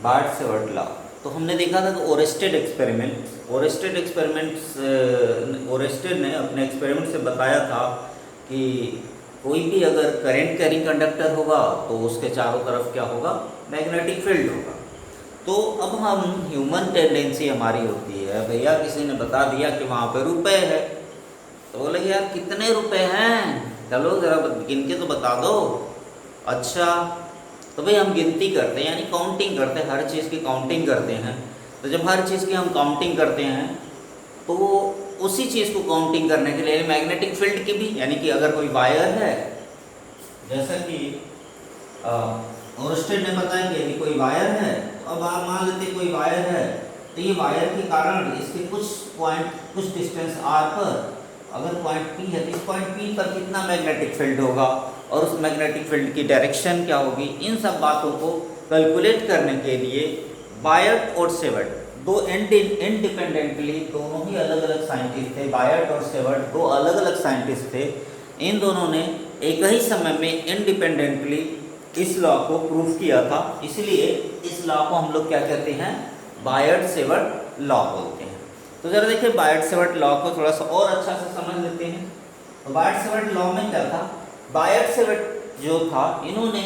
बायट Savart law. तो हमने देखा था कि ओरेस्टेड ने अपने एक्सपेरिमेंट से बताया था कि कोई भी अगर करंट कैरिंग कंडक्टर होगा तो उसके चारों तरफ क्या होगा, मैग्नेटिक फील्ड होगा। तो अब हम ह्यूमन टेंडेंसी हमारी होती है, भैया किसी ने बता दिया कि वहाँ पे रुपए है, तो बोले यार कितने रुपए हैं, चलो ज़रा गिन के तो बता दो। अच्छा, तो भाई हम गिनती करते हैं, यानी काउंटिंग करते हैं, हर चीज़ की काउंटिंग करते हैं। तो जब हर चीज़ की हम काउंटिंग करते हैं तो उसी चीज़ को काउंटिंग करने के लिए मैग्नेटिक फील्ड की भी, यानी कि अगर कोई वायर है, जैसा कि ओरस्टेड ने बताया कि यदि कोई वायर है, तो अब आप मान लेते कोई वायर है, तो ये वायर के कारण इसके कुछ डिस्टेंस आर पर अगर पॉइंट पी है तो इस पॉइंट पी पर कितना मैग्नेटिक फील्ड होगा और उस मैग्नेटिक फील्ड की डायरेक्शन क्या होगी। इन सब बातों को कैलकुलेट करने के लिए बायट और सेवर्ट दो इंडिपेंडेंटली दोनों ही अलग अलग साइंटिस्ट थे। बायट और सेवर्ट दो अलग अलग साइंटिस्ट थे। इन दोनों ने एक ही समय में इंडिपेंडेंटली इस लॉ को प्रूव किया था, इसलिए इस लॉ को हम लोग क्या कहते हैं, बायट सेवर्ट लॉ बोलते हैं। तो जरा देखिए बायट सेवर्ट लॉ को थोड़ा सा और अच्छा से समझ लेते हैं। तो बायट सेवर्ट लॉ में क्या था, बायट सेवर्ट जो था, इन्होंने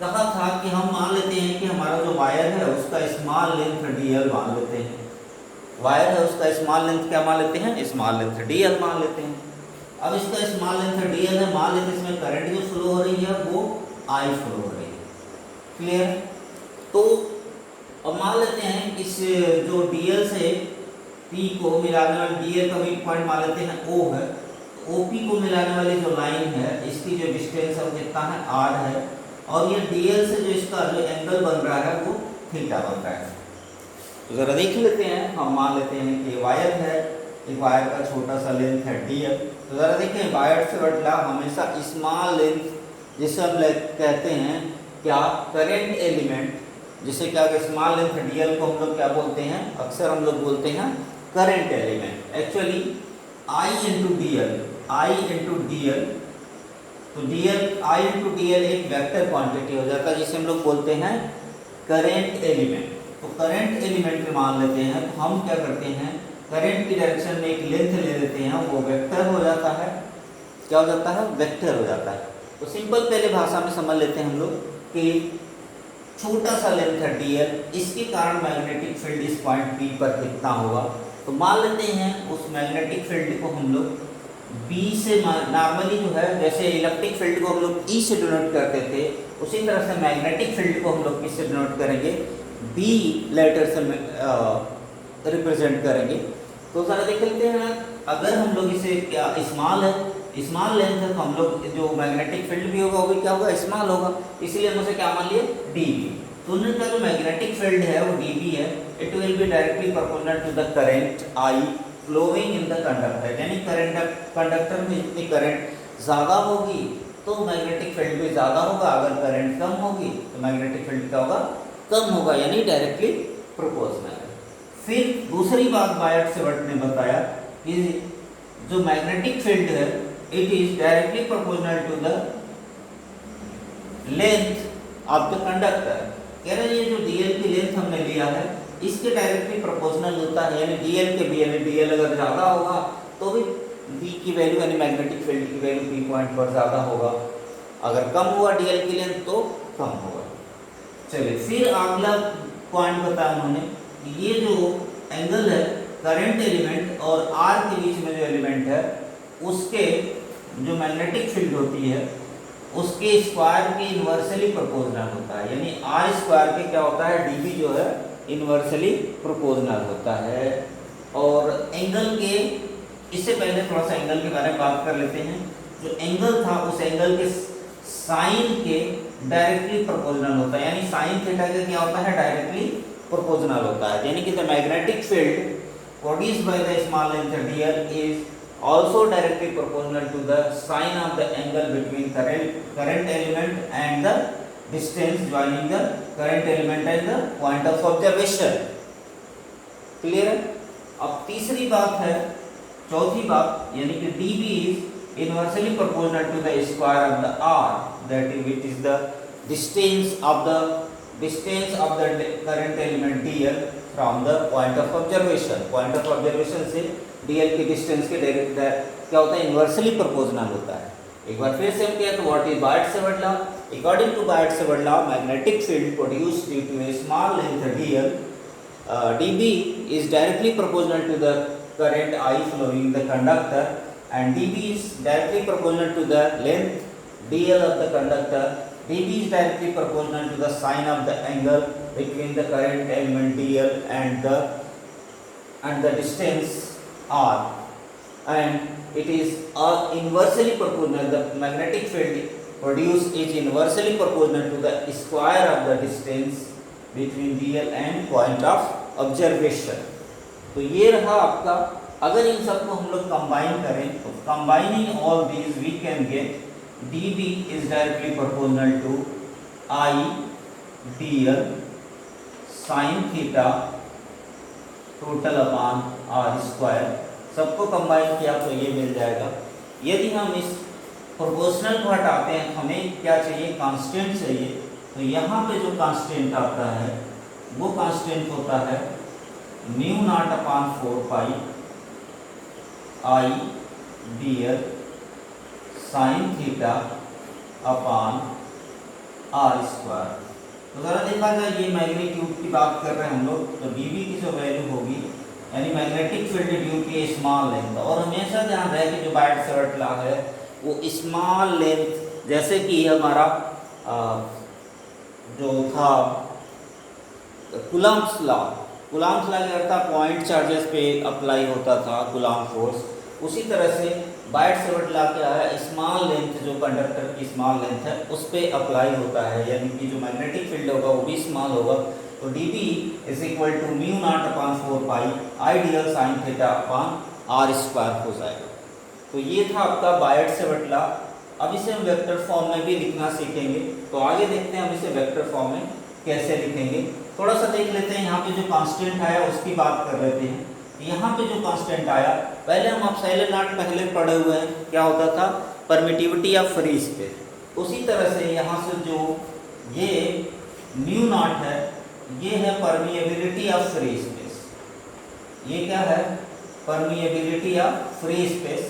कहा था कि हम मान लेते हैं कि हमारा जो वायर है उसका स्मॉल लेंथ dl मान लेते हैं। वायर है उसका स्मॉल लेंथ क्या मान लेते हैं, स्मॉल लेंथ dl मान लेते हैं। अब इसका स्मॉल लेंथ dl है, मान लेते हैं इसमें करंट जो फ्लो हो रही है वो I फ्लो हो रही है। क्लियर। तो अब मान लेते हैं इस जो dl से P को मिलाने वाली dl का भी पॉइंट मान लेते हैं O है, OP को मिलाने वाली जो लाइन है इसकी जो डिस्टेंस है वो कितना है, R है, और ये dl से जो इसका जो एंगल बन रहा है वो थीटा बन रहा है। तो ज़रा देख लेते हैं, हम मान लेते हैं कि वायर है, एक वायर का छोटा सा लेंथ है dl। तो ज़रा देखें बायट सेवर्ट लॉ हमेशा स्मॉल लेंथ, जिसे हम कहते हैं क्या, करंट एलिमेंट, जिसे क्या स्मॉल लेंथ dl को हम लोग क्या बोलते हैं, अक्सर हम लोग बोलते हैं current element. Actually I into dl, तो I इंटू dl एक वेक्टर क्वांटिटी हो जाता है जिसे हम लोग बोलते हैं करंट एलिमेंट। तो करंट एलिमेंट में मान लेते हैं, तो हम क्या करते हैं, करंट की डायरेक्शन में एक लेंथ ले लेते हैं, वो वेक्टर हो जाता है। क्या हो जाता है, वेक्टर हो जाता है। तो सिंपल पहले भाषा में समझ लेते हैं हम लोग कि छोटा सा लेंथ है dl, इसके कारण मैग्नेटिक फील्ड इस पॉइंट P पर कितना होगा। तो मान लेते हैं उस मैग्नेटिक फील्ड को हम लोग B से, नॉर्मली जो है जैसे इलेक्ट्रिक फील्ड को हम लोग E से डिनोट करते थे, उसी तरह से मैग्नेटिक फील्ड को हम लोग किससे डिनोट करेंगे, B लेटर से रिप्रेजेंट करेंगे। तो ज़रा देख लेते हैं, अगर हम लोग इसे क्या स्मॉल है, स्मॉल लेंथ है, तो हम लोग जो मैग्नेटिक फील्ड भी होगा वो भी क्या होगा, स्मॉल होगा, इसलिए हम उसे क्या मान लिए, dB। तो उनका जो मैग्नेटिक फील्ड है वो dB है, it will be directly proportional to the current I flowing in the conductor, यानी कंडक्टर में जितनी करंट ज़्यादा होगी तो मैग्नेटिक फील्ड भी ज़्यादा होगा, अगर करंट कम होगी तो मैग्नेटिक फील्ड क्या होगा, कम होगा, यानी डायरेक्टली प्रोपोर्शनल है। फिर दूसरी बात बायट सेवर्ट ने बताया कि जो मैग्नेटिक फील्ड है it is directly proportional to the length of the conductor. कह रहे ये जो dl की लेंथ हमने लिया है इसके डायरेक्टली प्रोपोर्शनल होता है, यानी dl के भी, यानी dl अगर ज़्यादा होगा तो भी B की वैल्यू यानी मैग्नेटिक फील्ड की वैल्यू P पॉइंट पर ज़्यादा होगा, अगर कम हुआ dl की लेंथ तो कम होगा। चलिए फिर अगला पॉइंट बताया उन्होंने, ये जो एंगल है करंट एलिमेंट और R के बीच में जो एलिमेंट है उसके जो मैग्नेटिक फील्ड होती है उसके स्क्वायर के इन्वर्सली प्रोपोर्शनल होता है, यानी R स्क्वायर के क्या होता है, dB जो है इन्वर्सली प्रोपोर्शनल होता है। और एंगल के, इससे पहले थोड़ा सा एंगल के बारे में बात कर लेते हैं। जो एंगल था उस एंगल के साइन के डायरेक्टली प्रोपोर्शनल होता है, यानी साइन थीटा का क्या होता है, डायरेक्टली प्रोपोर्शनल होता है, यानी कि the magnetic field produced by the small length dl is also directly proportional to the sine of the angle between current element and the distance joining the current element and the point of observation। Clear है। अब तीसरी बात है, चौथी बात, यानी कि dB is inversely proportional to the square of the r, that is which is the distance of the distance of the current element dl from the point of observation. Point of observation से dl की distance के direct क्या होता है, inversely proportional होता है। एक बार फिर से हम कहते हैं what is Biot Savart law. According to Biot Savart law, magnetic field produced due to a small length dl db is directly proportional to the current I flowing in the conductor, and db is directly proportional to the length dl of the conductor. db is directly proportional to the sine of the angle between the current element dl and the distance r, and it is inversely proportional. The magnetic field produced is inversely proportional to the square of the distance between dl and point of observation. तो ये रहा आपका। अगर इन सबको हम लोग combine करें तो combining all these we can get dB is directly proportional to I dl sin theta total upon r square. सबको कंबाइन किया तो ये मिल जाएगा। यदि हम इस प्रोपोर्शनल को हटाते हैं तो हमें क्या चाहिए, कांस्टेंट चाहिए। तो यहाँ पे जो कांस्टेंट आता है वो कांस्टेंट होता है mu naught upon 4 pi I dl sine theta upon r square. तो ज़रा देखा जाए, ये मैग्नीट्यूड की बात कर रहे हैं हम लोग, तो dB की जो वैल्यू होगी यानी magnetic field due to small length. और हमेशा ध्यान रहे कि जो बायट-सेवर्ट लॉ है वो स्मॉल लेंथ, जैसे कि हमारा जो था कूलम्ब्स लॉ के अर्थ पॉइंट चार्जेस पे अप्लाई होता था कूलम्ब फोर्स, उसी तरह से बायट-सेवर्ट लॉ क्या है, स्मॉल लेंथ जो कंडक्टर की स्मॉल लेंथ है उस पर अप्लाई होता है, यानी कि जो मैग्नेटिक फील्ड होगा वो भी स्मॉल होगा। तो dB is equal to mu naught upon 4 pi I dl sine theta upon r square हो जाएगा। तो ये था आपका बायट-सेवर्ट लॉ। अब इसे हम वेक्टर फॉर्म में भी लिखना सीखेंगे। तो आगे देखते हैं हम इसे वेक्टर फॉर्म में कैसे लिखेंगे। थोड़ा सा देख लेते हैं, यहाँ पे जो कांस्टेंट आया उसकी बात कर लेते हैं। यहाँ पे जो कांस्टेंट आया, पहले हम एप्सिलॉन नॉट पहले पढ़े हुए हैं, क्या होता था, परमिटिविटी ऑफ फ्री स्पेस। उसी तरह से यहाँ से जो ये म्यू नॉट है ये है परमिएबिलिटी ऑफ फ्री स्पेस। ये क्या है, परमिएबिलिटी ऑफ फ्री स्पेस।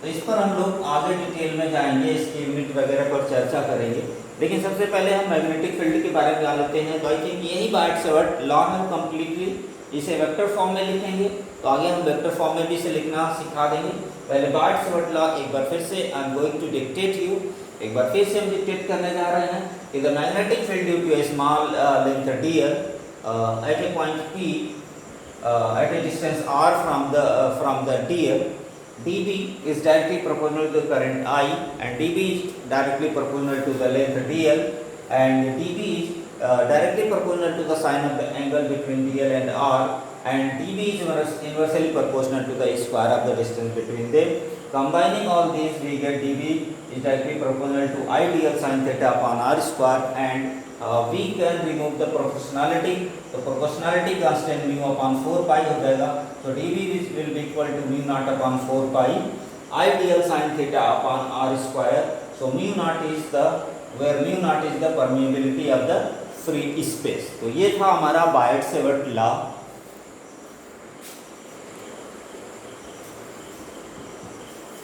तो इस पर हम लोग आगे डिटेल में जाएंगे, इसकी यूनिट वगैरह पर चर्चा करेंगे। लेकिन सबसे पहले हम मैग्नेटिक फील्ड के बारे में जान लेते हैं। तो आई थिंक यही बायट-सेवर्ट लॉ है, कम्प्लीटली इसे वेक्टर फॉर्म में लिखेंगे। तो आगे हम वेक्टर फॉर्म में भी इसे लिखना सिखा देंगे। पहले बायट-सेवर्ट लॉ एक बार फिर से I am going to dictate you, एक बार फिर से हम डिक्टेट करने जा रहे हैं कि the magnetic field due to a small length dl at a point p at a distance r from the dl, dB is directly proportional to the current I, and dB is directly proportional to the length dl, and dB is directly proportional to the sine of the angle between dl and r, and dB is inversely proportional to the square of the distance between them. Combining all these, we get dB is directly proportional to I dl sin theta upon r square, and we can remove the proportionality. तो proportionality constant mu upon 4 pi हो जाएगा। तो dB will be equal to mu naught upon 4 pi I dl sin theta upon r square. So mu naught is the permeability of the free space. तो ये था हमारा बायट-सेवर्ट law.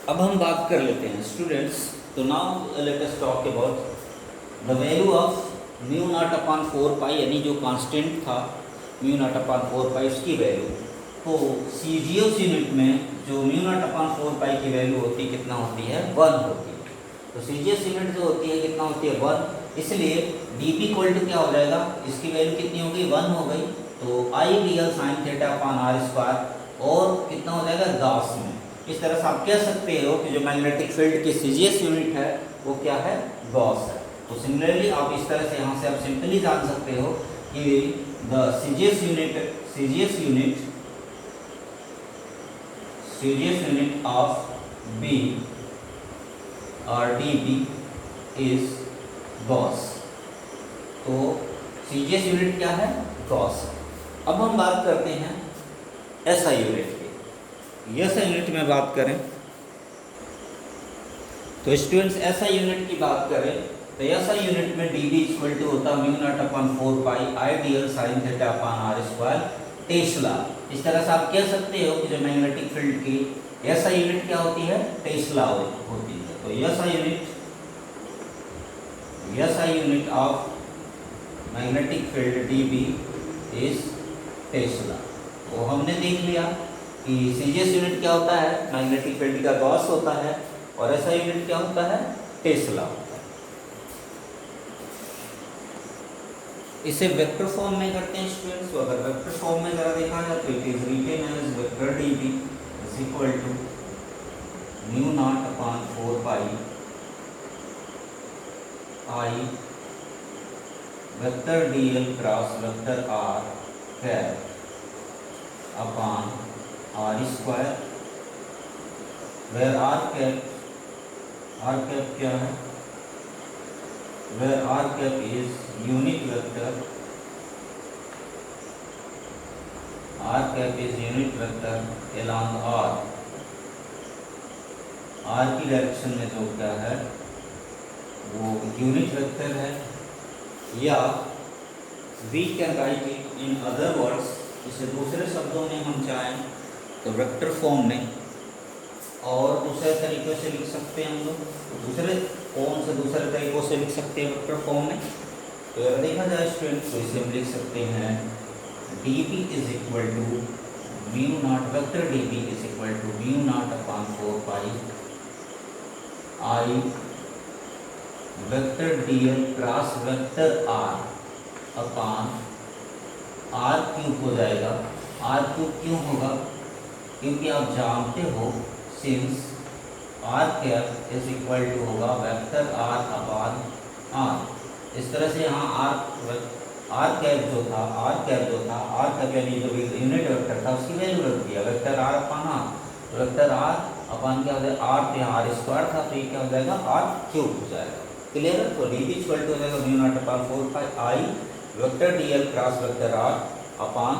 अब हम बात कर लेते हैं स्टूडेंट्स। तो now let us talk about the value of mu naught upon 4 पाई, यानी जो कांस्टेंट था म्यू नॉट अपॉन 4 पाई उसकी वैल्यू। तो सीजीएस यूनिट में जो म्यू नॉट अपॉन 4 पाई की वैल्यू होती है कितना होती है, 1 होती है। तो सीजीएस यूनिट जो होती है कितना होती है, 1। इसलिए dB इक्वल टू क्या हो जाएगा, इसकी वैल्यू कितनी हो गई, 1 हो गई। तो I dl sin theta upon r square और कितना हो जाएगा, गॉस में। इस तरह से आप कह सकते हो कि जो मैग्नेटिक फील्ड की सीजीएस यूनिट है वो क्या है, गॉस है। तो सिमिलरली आप इस तरह से यहाँ से आप सिंपली जान सकते हो कि the CGS unit of B और dB इज गॉस। तो सीजीएस यूनिट क्या है, गॉस। अब हम बात करते हैं एसआई यूनिट की। एसआई यूनिट में बात करें तो स्टूडेंट्स एसआई यूनिट की बात करें तो ऐसा यूनिट में dB इक्वल टू होता mu naught upon 4 pi I dl sine theta upon R square tesla. इस तरह से आप कह सकते हो कि जो मैग्नेटिक फील्ड की ऐसा यूनिट क्या होती है, टेस्ला होती है। तो ऐसा unit of magnetic field dB is Tesla. तो हमने देख लिया कि सीजीएस यूनिट क्या होता है, मैग्नेटिक फील्ड का गॉस होता है, और ऐसा यूनिट क्या होता है, टेस्ला होता है। इसे वेक्टर फॉर्म में करते हैं स्टूडेंट्स। तो अगर वेक्टर फॉर्म में जरा देखा जाए तो it is written as vector dB is equal to mu naught upon 4 pi I vector dl cross vector r cap upon r square, where r cap क्या है, where r cap is unit vector, r cap is unit vector along r की direction में जो क्या है वो unit vector है, या we can write it in other words, इसे दूसरे शब्दों में हम चाहें तो वेक्टर फॉर्म में और दूसरे तरीक़ों से लिख सकते हैं हम लोग, दूसरे तरीक़ों से लिख सकते हैं वेक्टर फॉर्म में। तो अगर देखा जाए स्टूडेंट तो इसे हम लिख सकते हैं dB is equal to mu naught, vector dB is equal to mu naught upon 4 pi I vector dl cross vector r upon r cube हो जाएगा। r क्यूब क्यों होगा, क्योंकि आप जानते हो since r cap is equal to होगा vector r upon r। इस तरह से यहाँ r कैप जो था r कैप यानी जो यूनिट वेक्टर था उसकी वैल्यू रख दिया वेक्टर r अपॉन r। तो वेक्टर r अपॉन क्या हो जाएगा, r तो यहाँ r स्क्वायर था तो ये क्या हो जाएगा, r क्यूब हो जाएगा। क्लियर है। तो dB इक्वल टू हो जाएगा mu naught upon 4 pi I vector dl cross vector r upon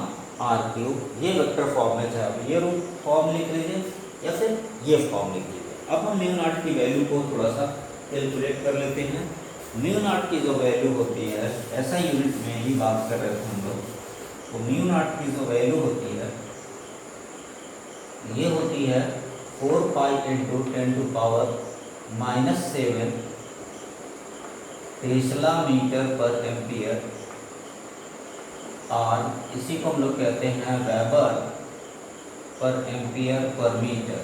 r cube. ये वेक्टर फॉर्म में चाहे ये रूप फॉर्म लिख लीजिए या फिर ये फॉर्म लिख लीजिए। अब हम म्यू नॉट की वैल्यू को थोड़ा सा कैलकुलेट कर लेते हैं। म्यू नॉट की जो वैल्यू होती है, ऐसा यूनिट में ही बात कर रहे थे हम लोग, तो म्यू नॉट की जो वैल्यू होती है ये होती है 4 pi into 10 to power -7 tesla metre per ampere, और इसी को हम लोग कहते हैं वेबर पर ampere per metre.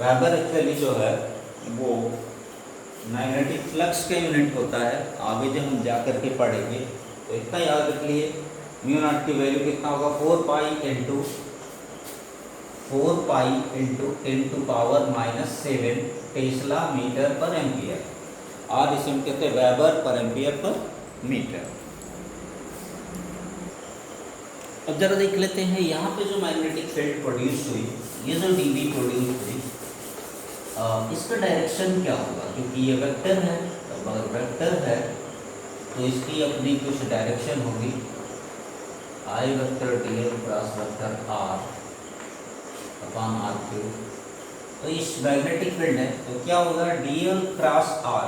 Weber actually जो है वो मैग्नेटिक फ्लक्स का यूनिट होता है। आगे जब हम जा कर के पढ़ेंगे तो इतना याद रख लिए, म्यू नॉट की वैल्यू कितना होगा, 4 pi into 10 to power -7 tesla metre per ampere, और इसे हम कहते हैं वेबर पर एम्पियर पर मीटर। अब जरा देख लेते हैं यहाँ पे जो मैग्नेटिक फील्ड प्रोड्यूस हुई, ये जो dB प्रोड्यूस हुई, इसका डायरेक्शन क्या होगा, क्योंकि ये वेक्टर है। तो अगर वेक्टर है तो इसकी अपनी कुछ डायरेक्शन होगी, I vector dl cross vector r upon r cube. तो इस मैग्नेटिक फील्ड है तो क्या होगा, dl क्रॉस r,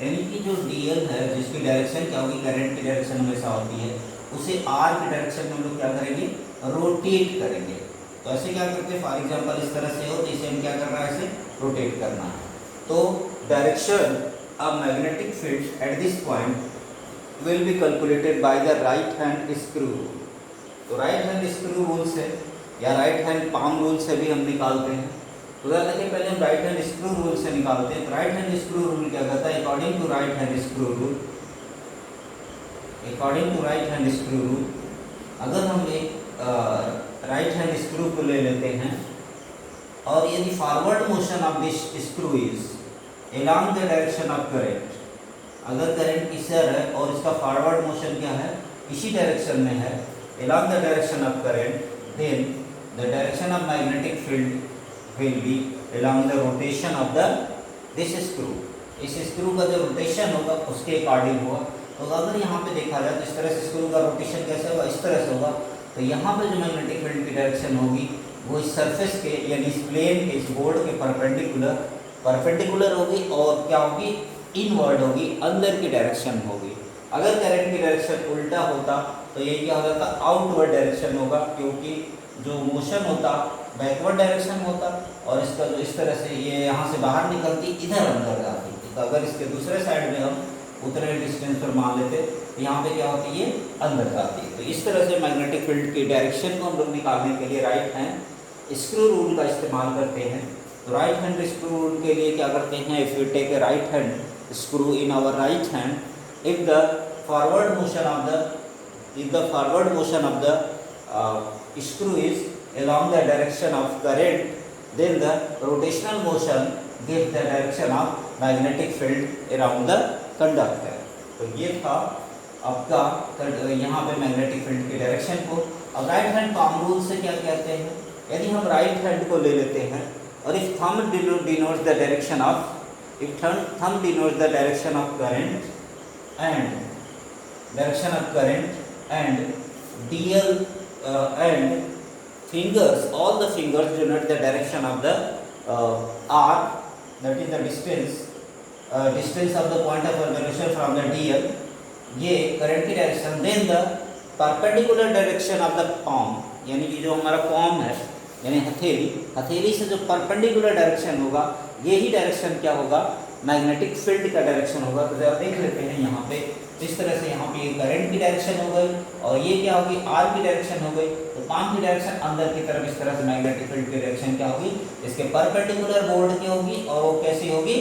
यानी कि जो dl है जिसकी डायरेक्शन क्या होगी, करंट की डायरेक्शन हमेशा होती है, उसे r की डायरेक्शन में हम लोग क्या करेंगे, रोटेट करेंगे। तो ऐसे क्या करते हैं, फॉर एग्जांपल इस तरह से हो तो इसे हम क्या करना है, इसे रोटेट करना है। तो direction of magnetic field at this point will be calculated by the right hand screw rule. तो राइट हैंड स्क्रू रूल से या राइट हैंड पाम रूल से भी हम निकालते हैं। तो देखिए पहले हम राइट हैंड स्क्रू रूल से निकालते हैं। तो राइट हैंड स्क्रू रूल क्या कहता है, according to right hand screw rule, अगर हम एक राइट हैंड स्क्रू को ले लेते हैं और यदि forward motion of this screw is along the direction of current, अगर करंट की सर है और इसका फॉरवर्ड मोशन क्या है, इसी डायरेक्शन में है, along the direction of current, then the direction of magnetic field will be along the rotation of the this screw. इस स्क्रू का जो रोटेशन होगा उसके अकॉर्डिंग होगा। तो अगर यहाँ पे देखा जाए तो इस तरह से स्क्रू का रोटेशन कैसे होगा, इस तरह से होगा। तो यहाँ पे जो मैग्नेटिक फील्ड की डायरेक्शन होगी वो इस सरफेस के यानी इस प्लेन के, इस बोर्ड के परपेंडिकुलर होगी, और क्या होगी, इनवर्ड होगी, अंदर की डायरेक्शन होगी। अगर करंट की डायरेक्शन उल्टा होता तो ये क्या हो जाता, आउटवर्ड डायरेक्शन होगा, क्योंकि जो मोशन होता बैकवर्ड डायरेक्शन होता और इसका जो इस तरह से ये यहाँ से बाहर निकलती इधर अंदर जाती। तो अगर इसके दूसरे साइड में हम उतने डिस्टेंस पर मान लेते तो यहाँ पे क्या होती है, अंदर जाती है। तो इस तरह से मैग्नेटिक फील्ड की डायरेक्शन को हम लोग निकालने के लिए राइट हैंड स्क्रू रूल का इस्तेमाल करते हैं। तो राइट हैंड स्क्रू रूल के लिए क्या करते हैं, if you take a right hand screw in our right hand, if the forward motion of the screw is along the direction of current, then the rotational motion gives the direction of magnetic field around the conductor। तो ये था आपका यहाँ पे magnetic field की direction को। अब right hand palm rule से क्या कहते हैं, यदि हम राइट हैंड को ले लेते हैं और if thumb denotes the direction of current and DL and fingers, all the fingers denote the direction of the R, that is the distance of the point of revolution from the DL, ये current की direction. Then the perpendicular direction of the palm, यानी कि जो हमारा palm है यानी हथेली से जो परपेंडिकुलर डायरेक्शन होगा, यही डायरेक्शन क्या होगा, मैग्नेटिक फील्ड का डायरेक्शन होगा। तो जरा देख लेते हैं यहाँ पे, इस तरह से यहाँ पे करंट की डायरेक्शन हो गई और ये क्या होगी, आर की डायरेक्शन हो गई। तो पाम की डायरेक्शन अंदर की तरफ, इस तरह से मैग्नेटिक फील्ड की डायरेक्शन क्या होगी, इसके परपेंडिकुलर बोर्ड की होगी और वो कैसी होगी,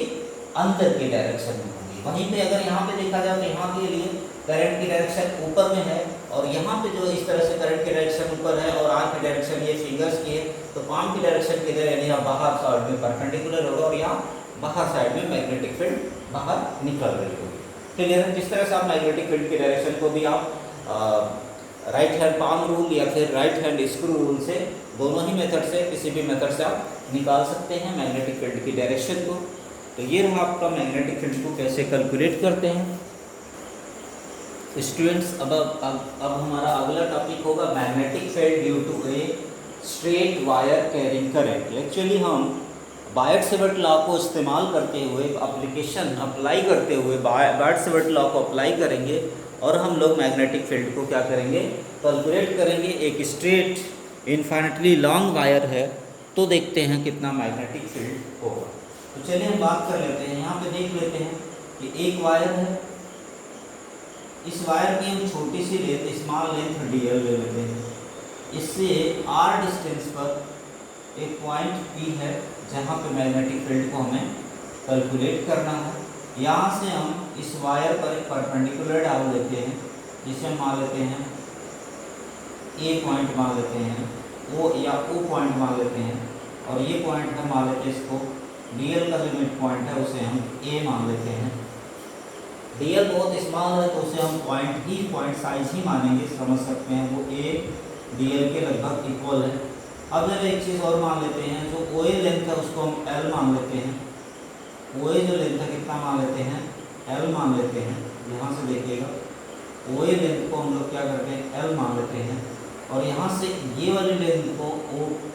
अंदर की डायरेक्शन में होगी। वहीं पे अगर यहाँ पे देखा जाए तो यहाँ के लिए करंट की डायरेक्शन ऊपर में है और यहाँ पे जो इस तरह से करंट की डायरेक्शन ऊपर है और आर की डायरेक्शन ये फिंगर्स की है, तो पाम की डायरेक्शन किधर है, यहाँ बाहर साइड में परपेंडिकुलर होगा और यहाँ बाहर साइड में मैग्नेटिक फील्ड बाहर निकल रही होगी। क्लियर है। जिस तरह से आप मैग्नेटिक फील्ड की डायरेक्शन को भी आप राइट हैंड पाम रूल या फिर राइट हैंड स्क्रू रूल से, दोनों ही मेथड से, किसी भी मेथड से आप निकाल सकते हैं मैग्नेटिक फील्ड की डायरेक्शन को। तो ये रहा आपका मैग्नेटिक फील्ड को कैसे कैलकुलेट करते हैं स्टूडेंट्स। अब हमारा अगला टॉपिक होगा magnetic field due to a straight wire carrying current. Actually हम बायट-सेवर्ट लॉ को इस्तेमाल करते हुए एप्लीकेशन अप्लाई करते हुए बायट-सेवर्ट लॉ को अप्लाई करेंगे और हम लोग मैग्नेटिक फील्ड को क्या करेंगे, कैलकुलेट करेंगे। एक स्ट्रेट इन्फाइनेटली लॉन्ग वायर है तो देखते हैं कितना मैग्नेटिक फील्ड होगा। तो चलिए हम बात कर लेते हैं। यहाँ पे देख लेते हैं कि एक वायर है, इस वायर की हम छोटी C length, small length DL ले लेते हैं। इससे R डिस्टेंस पर एक पॉइंट P है जहाँ पे मैग्नेटिक फील्ड को हमें कैलकुलेट करना है। यहाँ से हम इस वायर पर एक परपेंडिकुलर डाल देते हैं, जिसे हम मान लेते हैं A पॉइंट मान लेते हैं, O या O पॉइंट मान लेते हैं और ये पॉइंट हम मान लेते हैं इसको DL का जो मिड पॉइंट है उसे हम A मान लेते हैं। DL बहुत स्मॉल है तो उसे हम पॉइंट साइज ही मानेंगे, समझ सकते हैं वो A DL के लगभग इक्वल है। अब जब एक चीज़ और मान लेते हैं, जो OA लेंथ है उसको हम L मान लेते हैं। OA जो लेंथ है कितना मान लेते हैं, L मान लेते हैं। यहाँ से देखिएगा OA लेंथ को हम लोग क्या करते हैं, L मान लेते हैं और यहाँ से ये वाली लेंथ को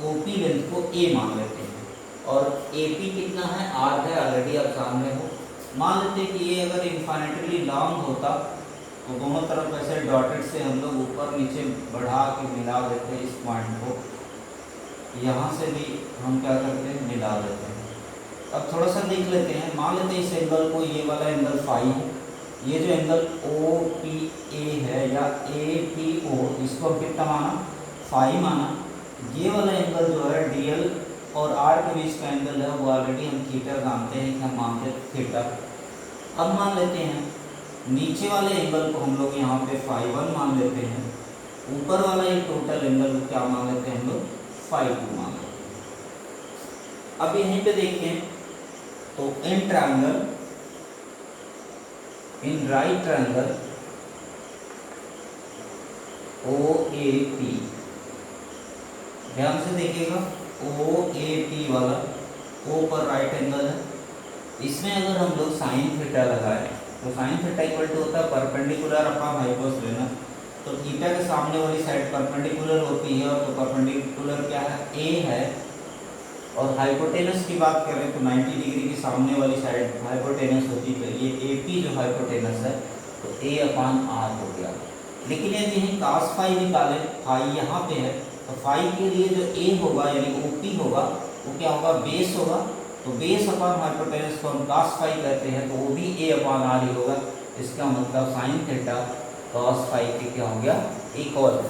OP लेंथ को A मान लेते हैं और AP कितना है, R है, ऑलरेडी आप जान रहे हो। मान लेते हैं कि ये अगर इन्फाइनेटली लॉन्ग होता तो दोनों तरफ ऐसे डॉटेड से हम लोग ऊपर नीचे बढ़ा के मिला देते हैं इस पॉइंट को, यहाँ से भी हम क्या करते हैं, मिला देते हैं। अब थोड़ा सा देख लेते हैं, मान लेते हैं इस एंगल को, ये वाला एंगल फाई है, ये जो एंगल OPA है या APO, इसको हम कितना माना, फाई माना। ये वाला एंगल जो है DL और R के बीच का एंगल है वो ऑलरेडी हम थीटा जानते हैं कि हम मानते हैं थीटा। अब मान लेते हैं नीचे वाले एंगल को हम लोग यहाँ पे φ1 मान लेते हैं, ऊपर वाला ये टोटल एंगल को क्या मान लेते हैं हम लोग, φ2 मान लेते हैं। अब यहीं पे देखें तो इन राइट ट्रायंगल OAP, ध्यान से देखिएगा OAP वाला O पर राइट एंगल है, इसमें अगर हम लोग साइन थीटा लगाएं तो साइन थीटा इक्वल टू होता है परपेंडिकुलर अपॉन हाइपोस लेना। तो थीटा के सामने वाली साइड परपेंडिकुलर होती है और तो परपेंडिकुलर क्या है, A है, और हाइपोटेनस की बात करें तो 90 डिग्री की सामने वाली साइड हाइपोटेनस होती है, तो ये AP जो हाइपोटेनस है तो A/R हो गया। लेकिन यदि हम cos फाई निकालें, फाई यहाँ पे है, तो फाई के लिए जो A होगा यानी OP होगा वो क्या होगा, बेस होगा। तो बेस अपॉन हाइपोटेनस को हम cos फाई कहते हैं, तो वो भी A/R ही होगा। इसका मतलब साइन थीटा cos फाई के क्या हो गया, इक्वल है,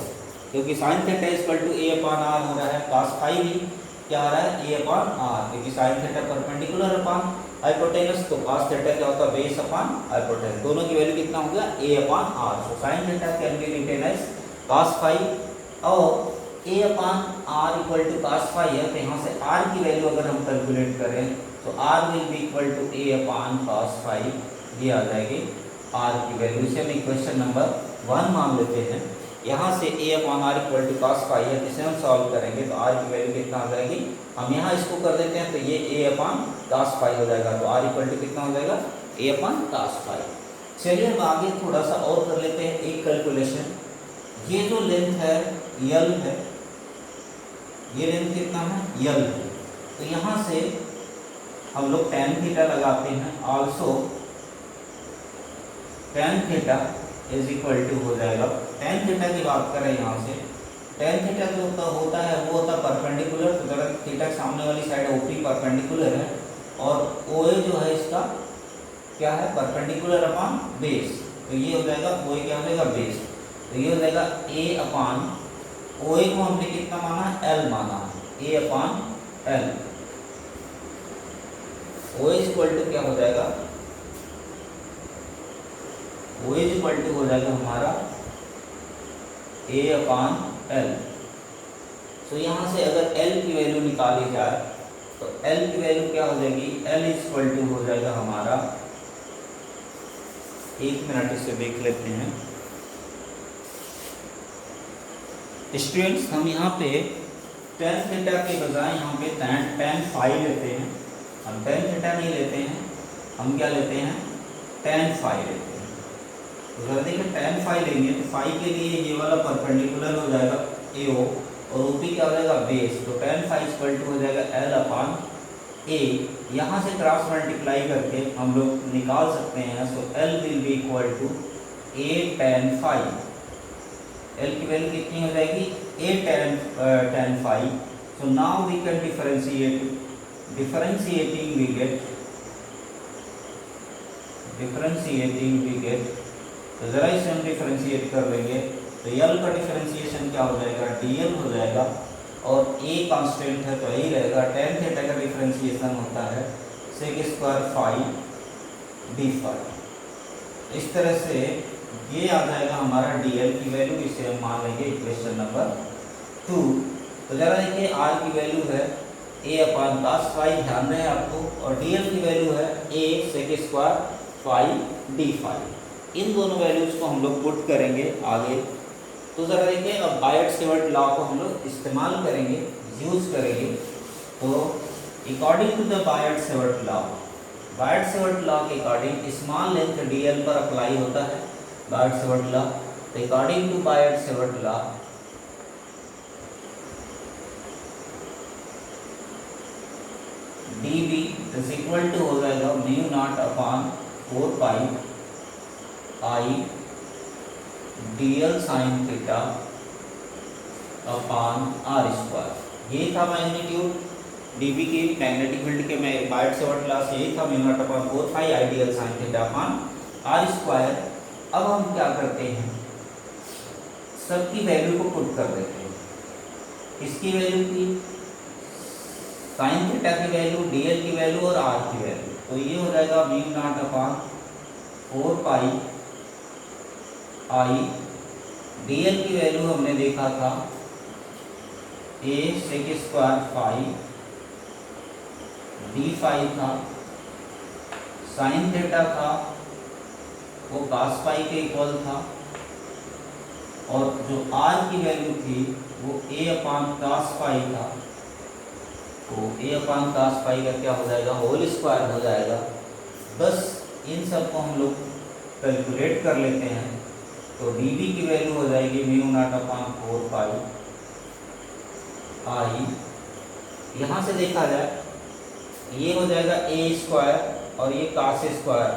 क्योंकि sine theta equal to A/R हो रहा है, cos फाई भी क्या हो रहा है, A/R, क्योंकि sine theta perpendicular upon hypotenuse, तो cos थीटा क्या होता है, बेस अपॉन हाइपोटेनस, दोनों की वैल्यू कितना हो गया, A/R। So sine theta can be written as cos phi, और A/R equal to cos phi है, तो यहाँ से R की वैल्यू अगर हम कैलकुलेट करें तो R will be equal to A/cos phi, ये आ जाएगी R की वैल्यू। इसे हम इक्वेशन नंबर 1 मान लेते हैं। यहाँ से A/R equal to cos phi है, इसे हम सॉल्व करेंगे तो R की वैल्यू कितना आ जाएगी, हम यहाँ इसको कर देते हैं तो ये A/cos फाई हो जाएगा, तो R इक्वल टू कितना हो जाएगा, A/cos फाई। चलिए हम आगे थोड़ा सा और कर लेते हैं एक कैलकुलेशन। ये जो लेंथ है L है, ये लेंथ कितना है, L है, तो यहाँ से हम लोग tan थीटा लगाते हैं, also tan theta is equal to हो जाएगा, tan थीटा की बात करें यहाँ से, tan थीटा जो होता है वो होता है परपेंडिकुलर, तो जरा थीटा के सामने वाली साइड OP परपेंडिकुलर है, और OA जो है इसका क्या है, परपेंडिकुलर अपॉन बेस, तो ये हो जाएगा OA क्या हो जाएगा, बेस, तो ये हो जाएगा A/, OA को हमने कितना माना है, L माना है, A/L, OA इक्वल टू क्या हो जाएगा, OA इक्वल टू हो जाएगा हमारा A/L। तो यहाँ से अगर L की वैल्यू निकाली जाए तो L की वैल्यू क्या हो जाएगी, L इक्वल टू हो जाएगा हमारा, एक मिनट इसे देख लेते हैं स्टूडेंट्स। हम यहाँ पे tan थीटा के बजाय यहाँ पे tan फाई लेते हैं, हम tan थीटा नहीं लेते हैं, हम क्या लेते हैं, tan फाई लेते हैं। तो जरा देखिए tan फाई लेंगे तो फाई के लिए ये वाला परपेंडिकुलर हो जाएगा AO, और OP क्या हो जाएगा, बेस, तो tan फाई इक्वल टू हो जाएगा L/A। यहाँ से क्रॉस मल्टीप्लाई करके हम लोग निकाल सकते हैं, so L will be equal to A tan phi, L की वैल्यू कितनी हो जाएगी, A tan phi. So now we can differentiating we get, तो जरा इसे हम डिफरेंशिएट कर लेंगे, तो L का डिफरेंशिएशन क्या हो जाएगा, DL हो जाएगा, और A कांस्टेंट है तो यही रहेगा, tan थीटा का डिफरेंशिएशन होता है sec² फाई d फाई। इस तरह से ये आ जाएगा हमारा DL की वैल्यू, इसे हम मान लेंगे इक्वेशन नंबर 2। तो जरा देखिए R की वैल्यू है A/cos फाई, ध्यान रहे आपको, और DL की वैल्यू है A sec² phi d phi. इन दोनों वैल्यूज को हम लोग पुट करेंगे आगे। तो ज़रा देखिए अब बायट-सेवर्ट लॉ को हम लोग इस्तेमाल करेंगे, यूज़ करेंगे। तो according to the Biot Savart law के अकॉर्डिंग स्मॉल लेंथ DL पर अप्लाई होता है बायट-सेवर्ट लॉ। तो according to Biot Savart law dV is equal to हो जाएगा μ0/4 pi I dl sin theta upon r²। ये था मैग्नीट्यूड dV की मैग्नेटिक फील्ड के में बायट-सेवर्ट लॉ से यही था μ0/4 pi I dl sin theta upon r²। अब हम क्या करते हैं, सबकी वैल्यू को पुट कर देते हैं। किसकी वैल्यू की, साइन थीटा की वैल्यू, DL की वैल्यू और R की वैल्यू। तो ये हो जाएगा μ0/4 पाई I, DL की वैल्यू हमने देखा था A sec² phi d phi था, साइन थीटा था वो cos फाई के इक्वल था, और जो R की वैल्यू थी वो A/cos फाई था, तो A/cos फाई का क्या हो जाएगा, होल स्क्वायर हो जाएगा। बस इन सब को हम लोग कैलकुलेट कर लेते हैं, तो dV की वैल्यू हो जाएगी μ0/4 पाई I यहाँ से देखा जाए ये हो जाएगा ए स्क्वायर और ये कास स्क्वायर,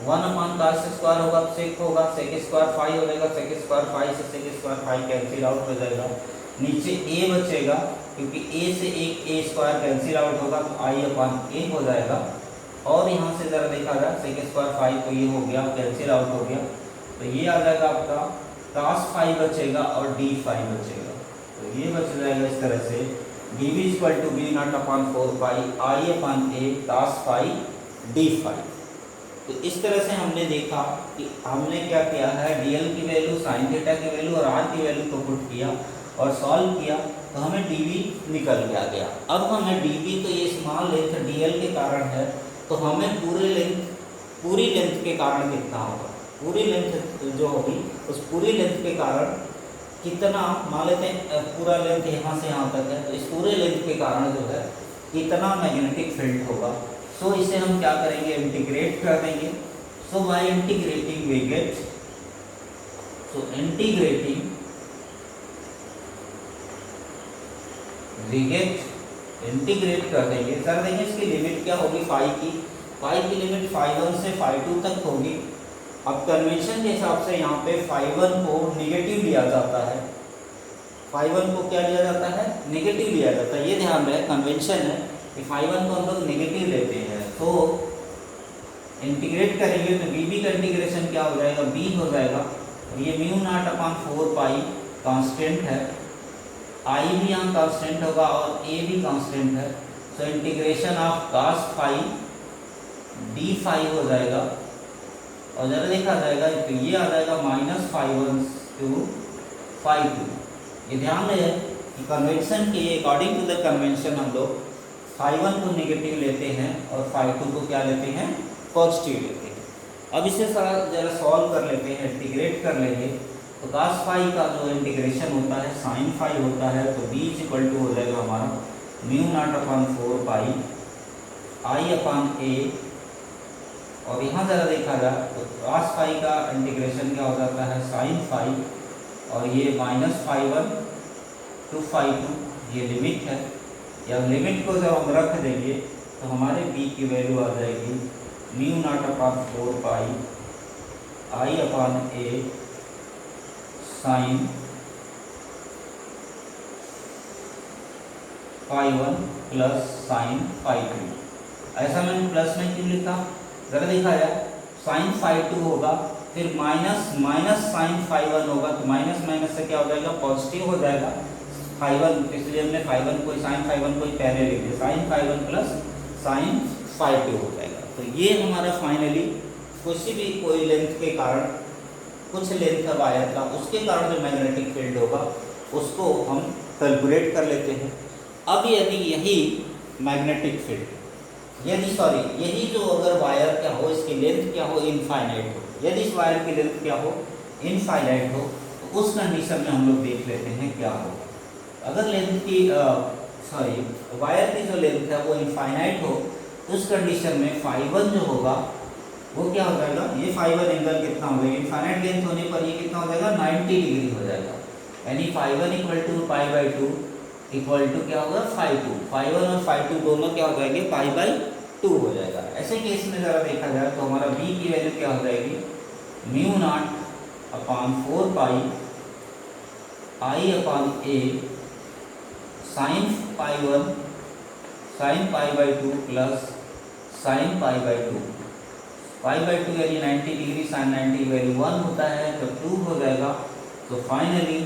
1 कास स्क्वायर होगा तो सेक होगा, सेक स्क्वायर 5 हो जाएगा, सेक स्क्वायर 5 से सेक स्क्वायर 5 कैंसिल आउट हो जाएगा। नीचे ए बचेगा क्योंकि ए से एक ए स्क्वायर कैंसिल आउट होगा तो i/a हो जाएगा। और यहाँ से ज़रा देखा जाए सेक स्क्वायर 5 तो ये हो गया कैंसिल आउट हो गया, तो ये आ जाएगा आपका कास 5 बचेगा और d5 बचेगा। तो ये बच जाएगा इस तरह से dv = v0/4 पाई i/a कास 5 d5। तो इस तरह से हमने देखा कि हमने क्या किया है, dl की वैल्यू, साइन थीटा की वैल्यू और r की वैल्यू को पुट किया और सॉल्व किया तो हमें dv निकल के आ गया। अब हमें dv तो ये स्मॉल लेंथ dl के कारण है, तो हमें पूरी लेंथ के कारण कितना होगा, पूरी लेंथ जो होगी उस पूरी लेंथ के कारण कितना, मान लेते हैं पूरा लेंथ यहाँ से यहाँ तक है, तो इस पूरे लेंथ के कारण जो है कितना मैग्नेटिक फील्ड होगा। सो इसे हम क्या करेंगे, इंटीग्रेट कर देंगे। So by integrating we get, so integrating integrate कर देंगे, कर देंगे इसकी लिमिट क्या होगी फाई की लिमिट φ1 से φ2 तक होगी। अब कन्वेंशन के हिसाब से यहाँ पे φ1 को निगेटिव लिया जाता है, φ1 को क्या लिया जाता है, नेगेटिव लिया जाता है। ये ध्यान रहे कन्वेंशन है कि φ1 को हम लोग नेगेटिव लेते हैं। तो इंटीग्रेट करेंगे तो dv का इंटीग्रेशन क्या हो जाएगा, b हो जाएगा, और ये μ0/4 पाई कांस्टेंट है, i भी यहाँ कांस्टेंट होगा और a भी कांस्टेंट है। So integration of cos phi d5 हो जाएगा, और जरा देखा जाएगा तो ये आ जाएगा -φ1 to φ2। ये ध्यान रहे कि कन्वेंशन के अकॉर्डिंग टू द कन्वेंशन हम लोग φ1 को नेगेटिव लेते हैं और φ2 को क्या लेते हैं, पॉजिटिव लेते हैं। अब इसे जरा सॉल्व कर लेते हैं, इंटीग्रेट कर लेंगे तो cos phi का जो इंटीग्रेशन होता है sin phi होता है, तो b = हो जाएगा हमारा μ0/4 पाई i/a, और यहाँ ज़रा देखा जाए तो cos phi का इंटीग्रेशन क्या हो जाता है, sin phi, और ये -φ1 to φ2 ये लिमिट है, या लिमिट को जब हम रख देंगे तो हमारे b की वैल्यू आ जाएगी μ0/4 pi i/a sin φ1 plus sin φ2। ऐसा मैंने प्लस में क्यों लिखा, जरा देखा जाए sin φ2 होगा, फिर माइनस sin φ1 होगा, तो माइनस माइनस से क्या हो जाएगा, पॉजिटिव हो जाएगा φ1, इसलिए हमने φ1 को sin φ1 को पहले लिख दिया, sin φ1 प्लस sin φ2 हो जाएगा। तो ये हमारा फाइनली किसी भी कोई लेंथ के कारण, कुछ लेंथ है वायर का, उसके कारण जो मैग्नेटिक फील्ड होगा उसको हम कैलकुलेट कर लेते हैं। अब यदि यही मैग्नेटिक फील्ड, यही जो अगर वायर क्या हो, इसकी लेंथ क्या हो, इनफाइनाइट हो, यदि इस वायर की लेंथ क्या हो, इनफाइनाइट हो, तो उस कंडीशन में हम लोग देख लेते हैं क्या हो। अगर लेंथ की वायर की जो लेंथ है वो इनफाइनाइट हो, तो उस कंडीशन में φ1 जो होगा वो क्या हो जाएगा, ये φ1 एंगल कितना हो जाएगा, इनफाइनाइट लेंथ होने पर ये कितना हो जाएगा, 90 डिग्री हो जाएगा, यानी φ1 = π/2 इक्वल टू क्या होगा, φ2, φ1 और φ2 दोनों क्या हो जाएंगे, π/2 हो जाएगा। ऐसे केस में ज़रा देखा जाए तो हमारा b की वैल्यू क्या हो जाएगी, μ0/4 pi i/a sin φ1 sin π/2 plus sin π/2, π/2 यानी 90 डिग्री, sin 90 वैल्यू 1 होता है तो 2 हो जाएगा। तो फाइनली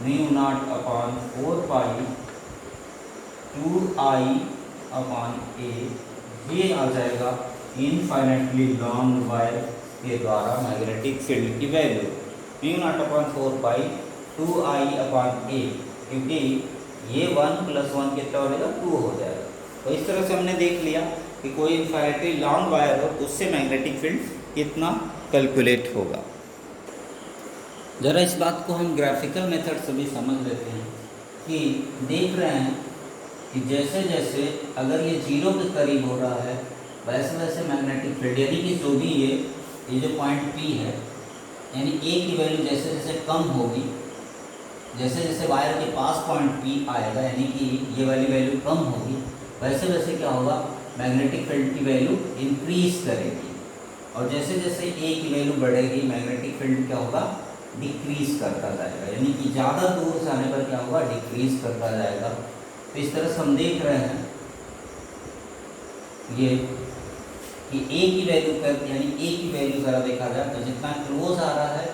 μ0/4 पाई 2i/a ये आ जाएगा इनफाइनाइटली लॉन्ग वायर के द्वारा मैग्नेटिक फील्ड की वैल्यू μ0/4 पाई 2i/a, क्योंकि ये 1 + 1 कितना हो जाएगा, 2 हो जाएगा। तो इस तरह से हमने देख लिया कि कोई इनफाइनाइटली लॉन्ग वायर हो तो उससे मैग्नेटिक फील्ड कितना कैलकुलेट होगा। ज़रा इस बात को हम ग्राफिकल मेथड से भी समझ लेते हैं कि देख रहे हैं कि जैसे जैसे अगर ये 0 के करीब हो रहा है वैसे वैसे मैग्नेटिक फील्ड, यानी कि जो भी ये जो पॉइंट P है, यानी A की वैल्यू जैसे जैसे कम होगी जैसे जैसे वायर के पास पॉइंट P आएगा, यानी कि ये वाली वैल्यू कम होगी, वैसे वैसे क्या होगा, मैग्नेटिक फील्ड की वैल्यू इंक्रीज करेगी। और जैसे जैसे ए की वैल्यू बढ़ेगी, मैग्नेटिक फील्ड क्या होगा, डिक्रीज करता जाएगा, यानी कि ज़्यादा दूर से आने पर क्या होगा, डिक्रीज करता जाएगा। तो इस तरह से हम देख रहे हैं ये कि ए की वैल्यू कर, यानी ए की वैल्यू ज़रा देखा जाए तो जितना क्लोज आ रहा है